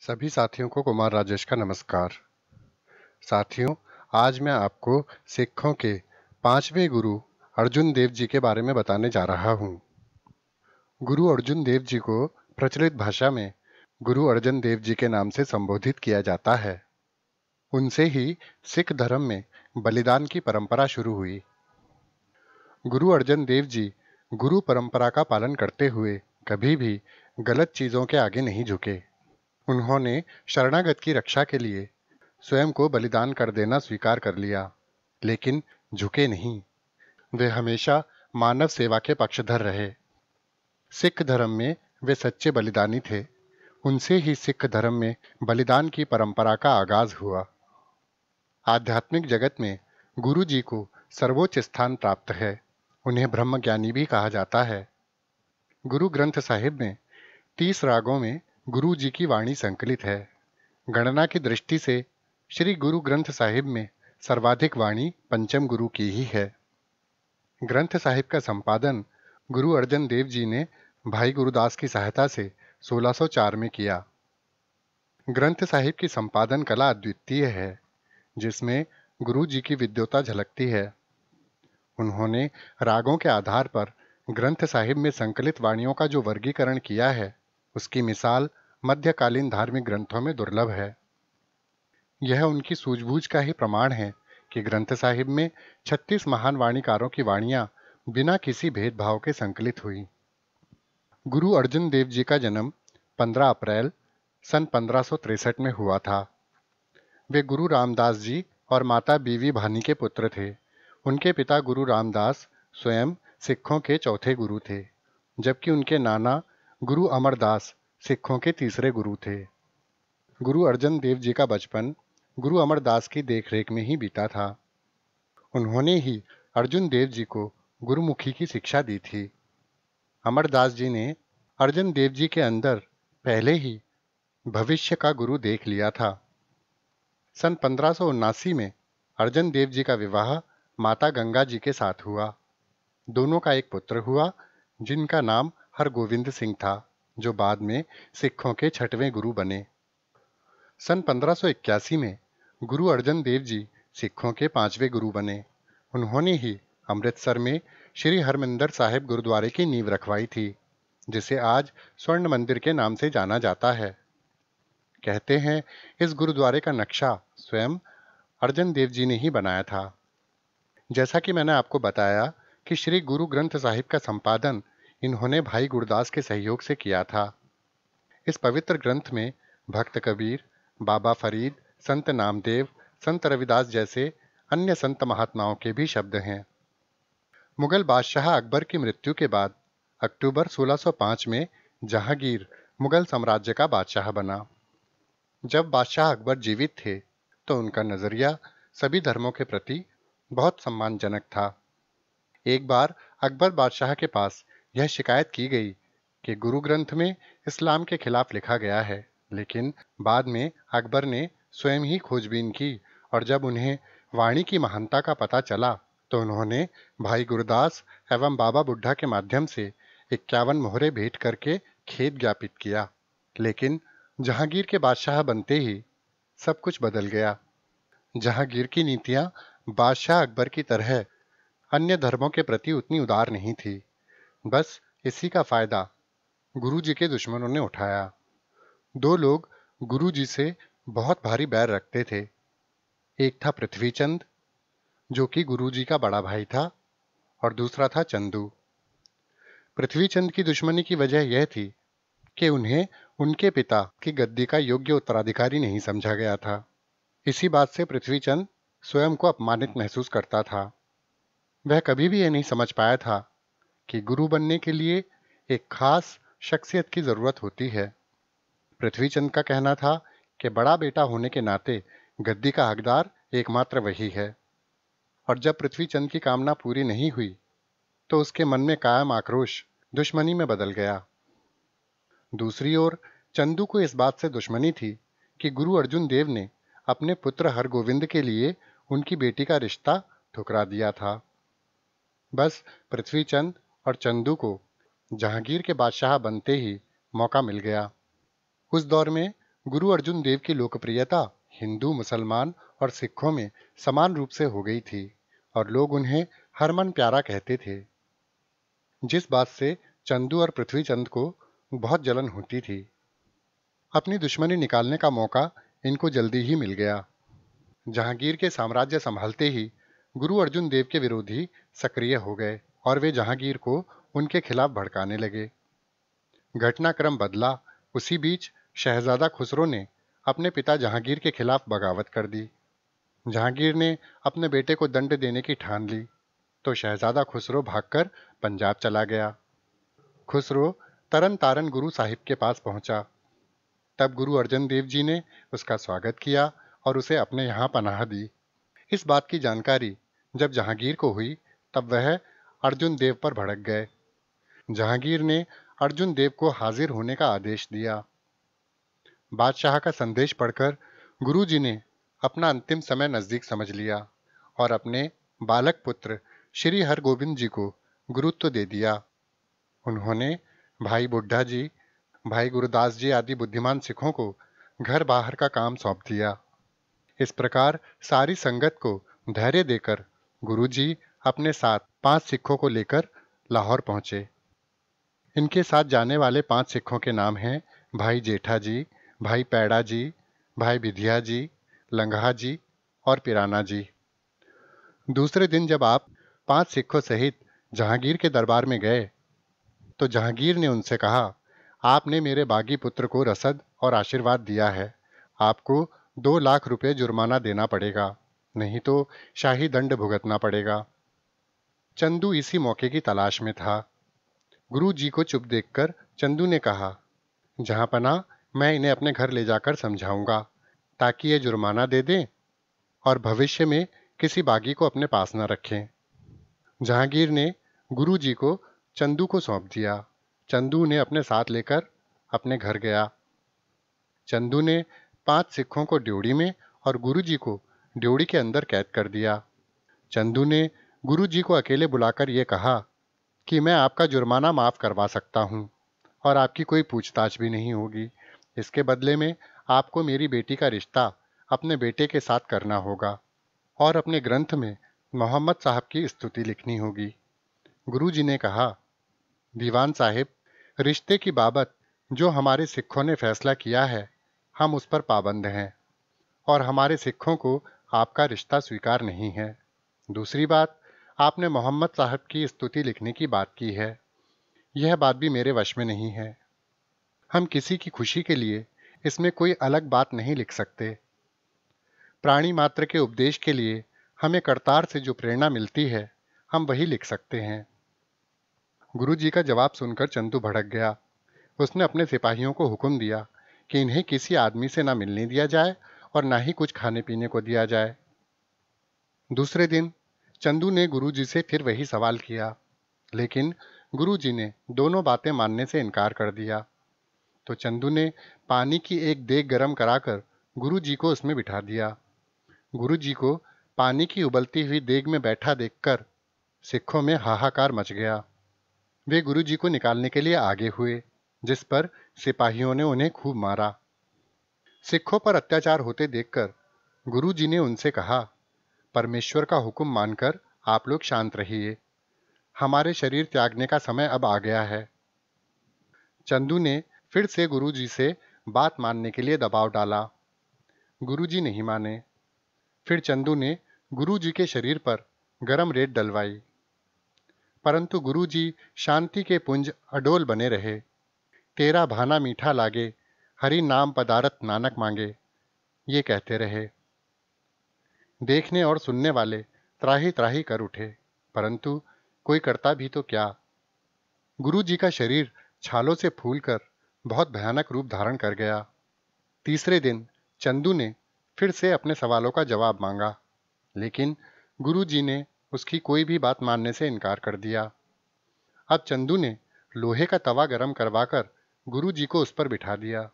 सभी साथियों को कुमार राजेश का नमस्कार। साथियों, आज मैं आपको सिखों के 5वें गुरु अर्जुन देव जी के बारे में बताने जा रहा हूँ। गुरु अर्जुन देव जी को प्रचलित भाषा में गुरु अर्जन देव जी के नाम से संबोधित किया जाता है। उनसे ही सिख धर्म में बलिदान की परंपरा शुरू हुई। गुरु अर्जन देव जी गुरु परंपरा का पालन करते हुए कभी भी गलत चीजों के आगे नहीं झुके। उन्होंने शरणागत की रक्षा के लिए स्वयं को बलिदान कर देना स्वीकार कर लिया, लेकिन झुके नहीं। वे हमेशा मानव सेवा के पक्षधर रहे। सिख धर्म में वे सच्चे बलिदानी थे। उनसे ही सिख धर्म में बलिदान की परंपरा का आगाज हुआ। आध्यात्मिक जगत में गुरु जी को सर्वोच्च स्थान प्राप्त है। उन्हें ब्रह्मज्ञानी भी कहा जाता है। गुरु ग्रंथ साहिब में 30 रागों में गुरु जी की वाणी संकलित है। गणना की दृष्टि से श्री गुरु ग्रंथ साहिब में सर्वाधिक वाणी पंचम गुरु की ही है। ग्रंथ साहिब का संपादन गुरु अर्जन देव जी ने भाई गुरुदास की सहायता से 1604 में किया। ग्रंथ साहिब की संपादन कला अद्वितीय है, जिसमें गुरु जी की विद्वता झलकती है। उन्होंने रागों के आधार पर ग्रंथ साहिब में संकलित वाणियों का जो वर्गीकरण किया है, उसकी मिसाल मध्यकालीन धार्मिक ग्रंथों में दुर्लभ है। यह उनकी सूझबूझ का ही प्रमाण है कि ग्रंथ साहिब में 36 महान वाणीकारों की वाणियां बिना किसी भेदभाव के संकलित हुई। गुरु अर्जुन देव जी का जन्म 15 अप्रैल सन 1563 में हुआ था। वे गुरु रामदास जी और माता बीवी भानी के पुत्र थे। उनके पिता गुरु रामदास स्वयं सिखों के चौथे गुरु थे, जबकि उनके नाना गुरु अमरदास सिखों के तीसरे गुरु थे। गुरु अर्जन देव जी का बचपन गुरु अमरदास की देखरेख में ही बीता था। उन्होंने ही अर्जुन देव जी को गुरुमुखी की शिक्षा दी थी। अमरदास जी ने अर्जन देव जी के अंदर पहले ही भविष्य का गुरु देख लिया था। सन 1579 में अर्जन देव जी का विवाह माता गंगा जी के साथ हुआ। दोनों का एक पुत्र हुआ, जिनका नाम हरगोविंद सिंह था, जो बाद में सिखों के 6वें गुरु बने। सन 1581 में गुरु अर्जन देव जी सिखों के 5वें गुरु बने। उन्होंने ही अमृतसर में श्री हरमिंदर साहिब गुरुद्वारे की नींव रखवाई थी, जिसे आज स्वर्ण मंदिर के नाम से जाना जाता है। कहते हैं इस गुरुद्वारे का नक्शा स्वयं अर्जन देव जी ने ही बनाया था। जैसा कि मैंने आपको बताया कि श्री गुरु ग्रंथ साहिब का संपादन इन्होंने भाई गुरदास के सहयोग से किया था। इस पवित्र ग्रंथ में भक्त कबीर, बाबा फरीद, संत नामदेव, संत रविदास जैसे अन्य संत महात्माओं के भी शब्द हैं। मुगल बादशाह अकबर की मृत्यु के बाद अक्टूबर 1605 में जहांगीर मुगल साम्राज्य का बादशाह बना। जब बादशाह अकबर जीवित थे तो उनका नजरिया सभी धर्मों के प्रति बहुत सम्मानजनक था। एक बार अकबर बादशाह के पास यह शिकायत की गई कि गुरु ग्रंथ में इस्लाम के खिलाफ लिखा गया है, लेकिन बाद में अकबर ने स्वयं ही खोजबीन की और जब उन्हें वाणी की महानता का पता चला तो उन्होंने भाई गुरदास एवं बाबा बुढ़ा के माध्यम से 51 मोहरे भेंट करके खेद ज्ञापित किया। लेकिन जहांगीर के बादशाह बनते ही सब कुछ बदल गया। जहांगीर की नीतियां बादशाह अकबर की तरह अन्य धर्मों के प्रति उतनी उदार नहीं थी। बस इसी का फायदा गुरु जी के दुश्मनों ने उठाया। दो लोग गुरु जी से बहुत भारी बैर रखते थे। एक था पृथ्वीचंद, जो कि गुरु जी का बड़ा भाई था, और दूसरा था चंदू। पृथ्वीचंद की दुश्मनी की वजह यह थी कि उन्हें उनके पिता की गद्दी का योग्य उत्तराधिकारी नहीं समझा गया था। इसी बात से पृथ्वीचंद स्वयं को अपमानित महसूस करता था। वह कभी भी यह नहीं समझ पाया था कि गुरु बनने के लिए एक खास शख्सियत की जरूरत होती है। पृथ्वीचंद का कहना था कि बड़ा बेटा होने के नाते गद्दी का हकदार एकमात्र वही है, और जब पृथ्वीचंद की कामना पूरी नहीं हुई तो उसके मन में कायम आक्रोश दुश्मनी में बदल गया। दूसरी ओर चंदू को इस बात से दुश्मनी थी कि गुरु अर्जुन देव ने अपने पुत्र हरगोविंद के लिए उनकी बेटी का रिश्ता ठुकरा दिया था। बस पृथ्वीचंद और चंदू को जहांगीर के बादशाह बनते ही मौका मिल गया। उस दौर में गुरु अर्जुन देव की लोकप्रियता हिंदू, मुसलमान और सिखों में समान रूप से हो गई थी और लोग उन्हें हरमन प्यारा कहते थे, जिस बात से चंदू और पृथ्वीचंद को बहुत जलन होती थी। अपनी दुश्मनी निकालने का मौका इनको जल्दी ही मिल गया। जहांगीर के साम्राज्य संभालते ही गुरु अर्जुन देव के विरोधी सक्रिय हो गए और वे जहांगीर को उनके खिलाफ भड़काने लगे। घटनाक्रम बदला। उसी बीच शहजादा खुसरो ने अपने पिता जहांगीर के खिलाफ बगावत कर दी। जहांगीर ने अपने बेटे को दंड देने की ठान ली, तो शहजादा खुसरो भागकर पंजाब चला गया। खुसरो तरन तारन गुरु साहिब के पास पहुंचा। तब गुरु अर्जन देव जी ने उसका स्वागत किया और उसे अपने यहाँ पनाह दी। इस बात की जानकारी जब जहांगीर को हुई, तब वह अर्जुन देव पर भड़क गए। जहांगीर ने अर्जुन देव को हाजिर होने का आदेश दिया। बादशाह का संदेश पढ़कर गुरुजी ने अपना अंतिम समय नजदीक समझ लिया और अपने बालक पुत्र श्री हरगोविंद जी को गुरुत्व दे दिया। उन्होंने भाई बुड्ढा जी, भाई गुरुदास जी आदि बुद्धिमान सिखों को घर बाहर का काम सौंप दिया। इस प्रकार सारी संगत को धैर्य देकर गुरुजी अपने साथ 5 सिखों को लेकर लाहौर पहुंचे। इनके साथ जाने वाले 5 सिखों के नाम हैं भाई जेठा जी, भाई पैड़ा जी, भाई विधिया जी, लंगहा जी और पिराना जी। दूसरे दिन जब आप 5 सिखों सहित जहांगीर के दरबार में गए, तो जहांगीर ने उनसे कहा, आपने मेरे बागी पुत्र को रसद और आशीर्वाद दिया है। आपको 2 लाख रुपए जुर्माना देना पड़ेगा, नहीं तो शाही दंड भुगतना पड़ेगा। चंदू इसी मौके की तलाश में था। गुरु जी को चुप देखकर चंदू ने कहा, जहांपना मैं इन्हें अपने घर ले जाकर समझाऊंगा, ताकि ये जुर्माना दे दें और भविष्य में किसी बागी को अपने पास न रखें। जहांगीर ने गुरु जी को चंदू को सौंप दिया। चंदू ने अपने साथ लेकर अपने घर गया। चंदू ने 5 सिखों को ड्योढ़ी में और गुरु जी को ड्योढ़ी के अंदर कैद कर दिया। चंदू ने गुरु जी को अकेले बुलाकर ये कहा कि मैं आपका जुर्माना माफ करवा सकता हूँ और आपकी कोई पूछताछ भी नहीं होगी। इसके बदले में आपको मेरी बेटी का रिश्ता अपने बेटे के साथ करना होगा और अपने ग्रंथ में मोहम्मद साहब की स्तुति लिखनी होगी। गुरु जी ने कहा, दीवान साहिब, रिश्ते की बाबत जो हमारे सिखों ने फैसला किया है, हम उस पर पाबंद हैं और हमारे सिखों को आपका रिश्ता स्वीकार नहीं है। दूसरी बात, आपने मोहम्मद साहब की स्तुति लिखने की बात की है, यह बात भी मेरे वश में नहीं है। हम किसी की खुशी के लिए इसमें कोई अलग बात नहीं लिख सकते। प्राणी मात्र के उपदेश के लिए हमें करतार से जो प्रेरणा मिलती है, हम वही लिख सकते हैं। गुरु जी का जवाब सुनकर चंदू भड़क गया। उसने अपने सिपाहियों को हुक्म दिया कि इन्हें किसी आदमी से ना मिलने दिया जाए और ना ही कुछ खाने पीने को दिया जाए। दूसरे दिन चंदू ने गुरु जी से फिर वही सवाल किया, लेकिन गुरु जी ने दोनों बातें मानने से इनकार कर दिया। तो चंदू ने पानी की एक देग गर्म कराकर गुरु जी को उसमें बिठा दिया। गुरु जी को पानी की उबलती हुई देग में बैठा देखकर सिखों में हाहाकार मच गया। वे गुरु जी को निकालने के लिए आगे हुए, जिस पर सिपाहियों ने उन्हें खूब मारा। सिखों पर अत्याचार होते देखकर गुरु जी ने उनसे कहा, परमेश्वर का हुक्म मानकर आप लोग शांत रहिए। हमारे शरीर त्यागने का समय अब आ गया है। चंदू ने फिर से गुरु जी से बात मानने के लिए दबाव डाला। गुरु जी नहीं माने। फिर चंदू ने गुरु जी के शरीर पर गरम रेत डलवाई, परंतु गुरु जी शांति के पुंज अडोल बने रहे। तेरा भाना मीठा लागे, हरि नाम पदारत नानक मांगे, ये कहते रहे। देखने और सुनने वाले त्राही त्राही कर उठे, परंतु कोई करता भी तो क्या। गुरु जी का शरीर छालों से फूलकर बहुत भयानक रूप धारण कर गया। तीसरे दिन चंदू ने फिर से अपने सवालों का जवाब मांगा, लेकिन गुरु जी ने उसकी कोई भी बात मानने से इनकार कर दिया। अब चंदू ने लोहे का तवा गर्म करवाकर गुरु जी को उस पर बिठा दिया।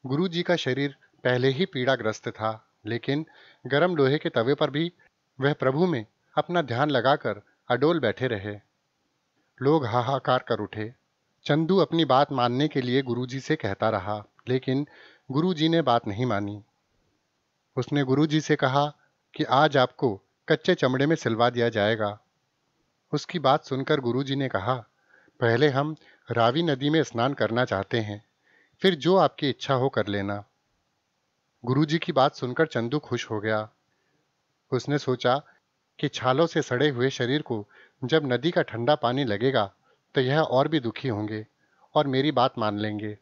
गुरु जी का शरीर पहले ही पीड़ाग्रस्त था, लेकिन गर्म लोहे के तवे पर भी वह प्रभु में अपना ध्यान लगाकर अडोल बैठे रहे। लोग हाहाकार कर उठे। चंदू अपनी बात मानने के लिए गुरु जी से कहता रहा, लेकिन गुरुजी ने बात नहीं मानी। उसने गुरुजी से कहा कि आज आपको कच्चे चमड़े में सिलवा दिया जाएगा। उसकी बात सुनकर गुरुजी ने कहा, पहले हम रावी नदी में स्नान करना चाहते हैं, फिर जो आपकी इच्छा हो कर लेना। गुरुजी की बात सुनकर चंदू खुश हो गया। उसने सोचा कि छालों से सड़े हुए शरीर को जब नदी का ठंडा पानी लगेगा तो यह और भी दुखी होंगे और मेरी बात मान लेंगे।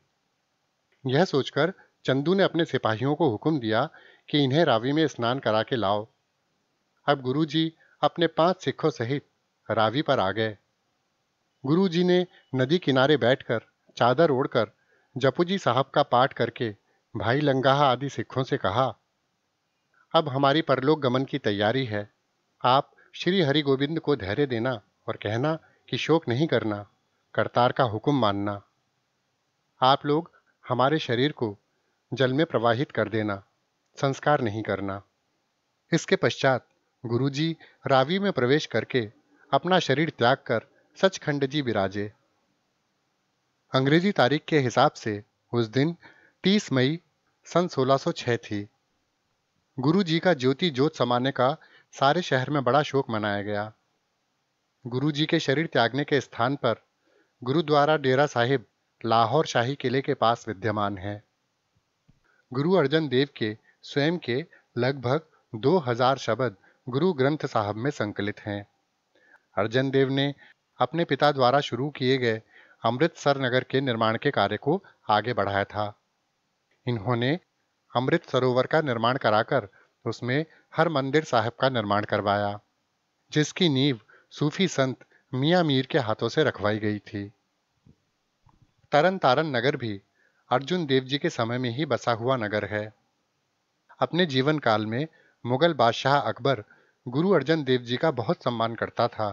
यह सोचकर चंदू ने अपने सिपाहियों को हुक्म दिया कि इन्हें रावी में स्नान करा के लाओ। अब गुरुजी अपने 5 सिखों सहित रावी पर आ गए। गुरुजी ने नदी किनारे बैठकर चादर ओढ़कर जपुजी साहब का पाठ करके भाई लंगाहा आदि सिखों से कहा, अब हमारी परलोक गमन की तैयारी है। आप श्री हरि गोविंद को धैर्य देना और कहना कि शोक नहीं करना, करतार का हुक्म मानना। आप लोग हमारे शरीर को जल में प्रवाहित कर देना, संस्कार नहीं करना। इसके पश्चात गुरुजी रावी में प्रवेश करके अपना शरीर त्याग कर सचखंड जी विराजे। अंग्रेजी तारीख के हिसाब से उस दिन 30 मई सन 1606 थी। गुरुजी का ज्योति ज्योत समाने का सारे शहर में बड़ा शोक मनाया गया। गुरुजी के शरीर त्यागने के स्थान पर गुरुद्वारा डेरा साहिब लाहौर शाही किले के पास विद्यमान है। गुरु अर्जन देव के स्वयं के लगभग 2000 शब्द गुरु ग्रंथ साहब में संकलित हैं। अर्जन देव ने अपने पिता द्वारा शुरू किए गए अमृतसर नगर के निर्माण के कार्य को आगे बढ़ाया था। इन्होंने अमृत सरोवर का निर्माण कराकर उसमें हर मंदिर साहिब का निर्माण करवाया, जिसकी नींव सूफी संत मियां मीर के हाथों से रखवाई गई थी। तरन तारन नगर भी अर्जुन देव जी के समय में ही बसा हुआ नगर है। अपने जीवन काल में मुगल बादशाह अकबर गुरु अर्जन देव जी का बहुत सम्मान करता था।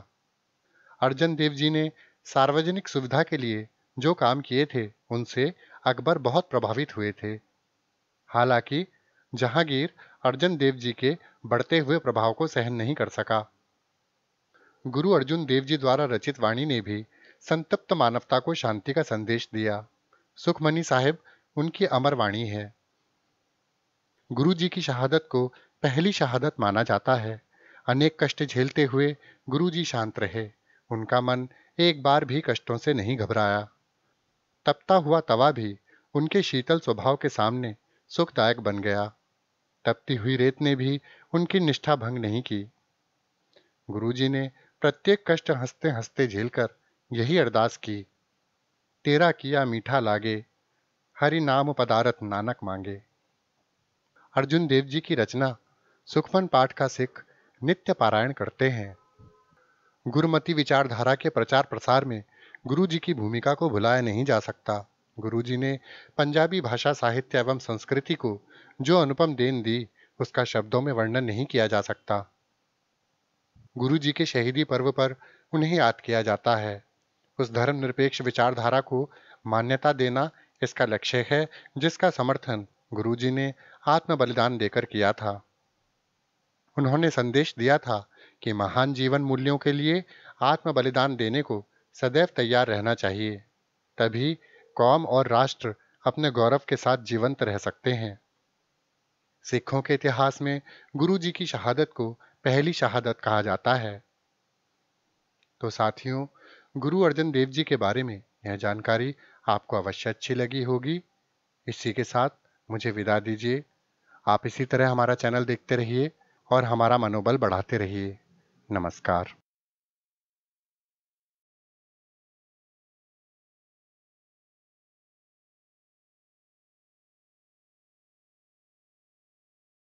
अर्जन देव जी ने सार्वजनिक सुविधा के लिए जो काम किए थे उनसे अकबर बहुत प्रभावित हुए थे। हालांकि जहांगीर अर्जन देव जी के बढ़ते हुए प्रभाव को सहन नहीं कर सका। गुरु अर्जुन देव जी द्वारा रचित वाणी ने भी संतप्त मानवता को शांति का संदेश दिया। सुखमनी साहिब उनकी अमर वाणी है। गुरु जी की शहादत को पहली शहादत माना जाता है। अनेक कष्ट झेलते हुए गुरु जी शांत रहे। उनका मन एक बार भी कष्टों से नहीं घबराया। तपता हुआ तवा भी उनके शीतल स्वभाव के सामने सुखदायक बन गया। तपती हुई रेत ने भी उनकी निष्ठा भंग नहीं की। गुरुजी ने प्रत्येक कष्ट हंसते हंसते झेलकर यही अरदास की, तेरा किया मीठा लागे, हरि नाम पदारथ नानक मांगे। अर्जुन देव जी की रचना सुखमन पाठ का सिख नित्य पारायण करते हैं। गुरुमति विचारधारा के प्रचार प्रसार में गुरु जी की भूमिका को भुलाया नहीं जा सकता। गुरु जी ने पंजाबी भाषा साहित्य एवं संस्कृति को जो अनुपम देन दी, उसका शब्दों में वर्णन नहीं किया जा सकता। गुरु जी के शहीदी पर्व पर उन्हें याद किया जाता है। उस धर्मनिरपेक्ष विचारधारा को मान्यता देना इसका लक्ष्य है, जिसका समर्थन गुरु जी ने आत्म बलिदान देकर किया था। उन्होंने संदेश दिया था कि महान जीवन मूल्यों के लिए आत्म बलिदान देने को सदैव तैयार रहना चाहिए, तभी कौम और राष्ट्र अपने गौरव के साथ जीवंत रह सकते हैं। सिखों के इतिहास में गुरु जी की शहादत को पहली शहादत कहा जाता है। तो साथियों, गुरु अर्जन देव जी के बारे में यह जानकारी आपको अवश्य अच्छी लगी होगी। इसी के साथ मुझे विदा दीजिए। आप इसी तरह हमारा चैनल देखते रहिए और हमारा मनोबल बढ़ाते रहिए। नमस्कार।